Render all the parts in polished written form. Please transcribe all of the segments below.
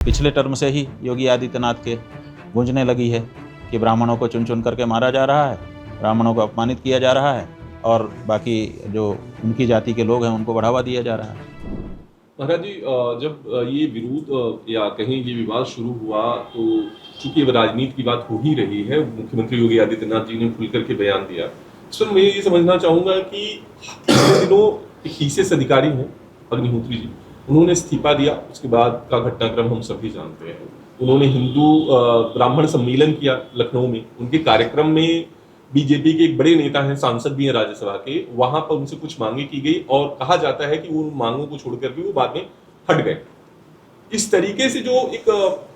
पिछले टर्म से ही योगी आदित्यनाथ के गूंजने लगी है कि ब्राह्मणों को चुन चुन करके मारा जा रहा है, ब्राह्मणों को अपमानित किया जा रहा है और बाकी जो उनकी जाति के लोग हैं उनको बढ़ावा दिया जा रहा है। महाराज जी, जब ये विरोध या कहीं ये विवाद शुरू हुआ तो चूंकि राजनीति की बात हो ही रही है, मुख्यमंत्री योगी आदित्यनाथ जी ने खुल करके बयान दिया। इस पर मैं ये समझना चाहूंगा कि पिछले दिनों एक ICS अधिकारी हैं अग्निहोत्री जी, उन्होंने इस्तीफा दिया। उसके बाद का घटनाक्रम हम सभी जानते हैं। उन्होंने हिंदू ब्राह्मण सम्मेलन किया लखनऊ में। उनके कार्यक्रम में बीजेपी के एक बड़े नेता हैं, सांसद भी हैं राज्यसभा के, वहां पर उनसे कुछ मांगे की गई और कहा जाता है कि उन मांगों को छोड़कर भी वो बाद में हट गए। इस तरीके से जो एक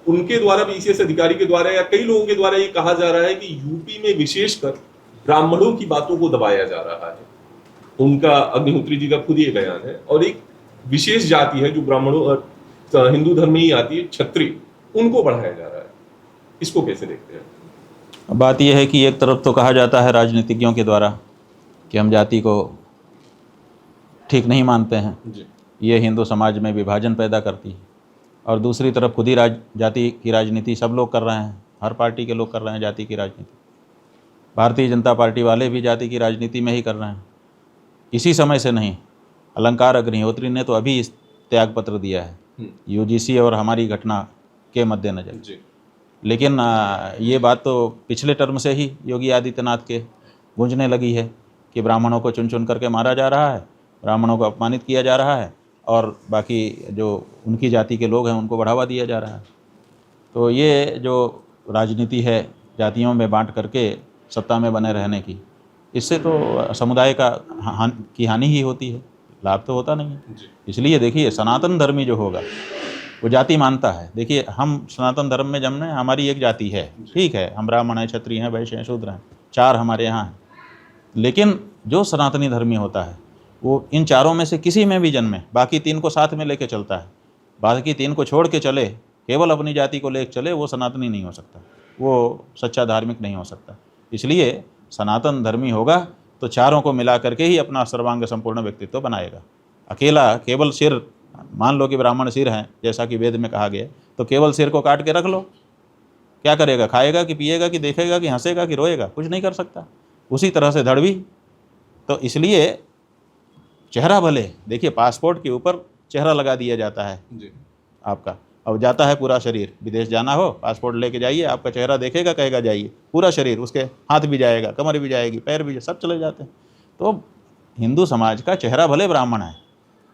उनके द्वारा भी ICS अधिकारी के द्वारा या कई लोगों के द्वारा ये कहा जा रहा है कि यूपी में विशेषकर ब्राह्मणों की बातों को दबाया जा रहा है। उनका अग्निहोत्री जी का खुद ये बयान है। और एक विशेष जाति है जो ब्राह्मणों और हिंदू धर्म में ही आती है, क्षत्रिय, उनको बढ़ाया जा रहा है। इसको कैसे देखते हैं? बात यह है कि एक तरफ तो कहा जाता है राजनीतिज्ञों के द्वारा कि हम जाति को ठीक नहीं मानते हैं जी। ये हिंदू समाज में विभाजन पैदा करती है, और दूसरी तरफ खुद ही जाति की राजनीति सब लोग कर रहे हैं, हर पार्टी के लोग कर रहे हैं जाति की राजनीति। भारतीय जनता पार्टी वाले भी जाति की राजनीति में ही कर रहे हैं। इसी समय से नहीं, अलंकार अग्निहोत्री ने तो अभी इस त्यागपत्र दिया है UGC और हमारी घटना के मद्देनजर। लेकिन ये बात तो पिछले टर्म से ही योगी आदित्यनाथ के गूंजने लगी है कि ब्राह्मणों को चुन चुन करके मारा जा रहा है, ब्राह्मणों को अपमानित किया जा रहा है और बाकी जो उनकी जाति के लोग हैं उनको बढ़ावा दिया जा रहा है। तो ये जो राजनीति है जातियों में बांट करके सत्ता में बने रहने की, इससे तो समुदाय की हानि ही होती है, लाभ तो होता नहीं है। इसलिए देखिए, सनातन धर्मी जो होगा वो जाति मानता है। देखिए, हम सनातन धर्म में जन्मे, हमारी एक जाति है, ठीक है, हम ब्राह्मण हैं, क्षत्रिय हैं, वैश्य हैं, शूद्र हैं, 4 हमारे यहाँ हैं। लेकिन जो सनातनी धर्मी होता है वो इन 4 में से किसी में भी जन्मे, बाकी 3 को साथ में लेके चलता है। बाकी 3 को छोड़ के चले, केवल अपनी जाति को लेकर चले, वो सनातनी नहीं हो सकता, वो सच्चा धार्मिक नहीं हो सकता। इसलिए सनातन धर्मी होगा तो 4 को मिला करके ही अपना सर्वांग संपूर्ण व्यक्तित्व बनाएगा। अकेला केवल सिर, मान लो कि ब्राह्मण सिर हैं जैसा कि वेद में कहा गया, तो केवल सिर को काट के रख लो, क्या करेगा? खाएगा कि पिएगा कि देखेगा कि हंसेगा कि रोएगा? कुछ नहीं कर सकता। उसी तरह से धड़ भी। तो इसलिए चेहरा भले, देखिए पासपोर्ट के ऊपर चेहरा लगा दिया जाता है जी। आपका, अब जाता है पूरा शरीर। विदेश जाना हो, पासपोर्ट लेके जाइए, आपका चेहरा देखेगा, कहेगा जाइए, पूरा शरीर, उसके हाथ भी जाएगा, कमर भी जाएगी, पैर भी, सब चले जाते हैं। तो हिंदू समाज का चेहरा भले ब्राह्मण है,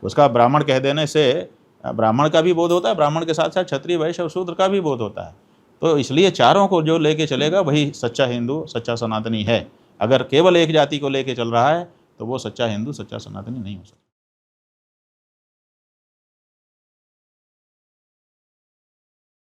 उसका ब्राह्मण कह देने से ब्राह्मण का भी बोध होता है, ब्राह्मण के साथ साथ क्षत्रिय, वैश्य और शूद्र का भी बोध होता है। तो इसलिए 4 को जो लेके चलेगा वही सच्चा हिंदू, सच्चा सनातनी है। अगर केवल एक जाति को लेके चल रहा है तो वो सच्चा हिंदू, सच्चा सनातनी नहीं हो सकता।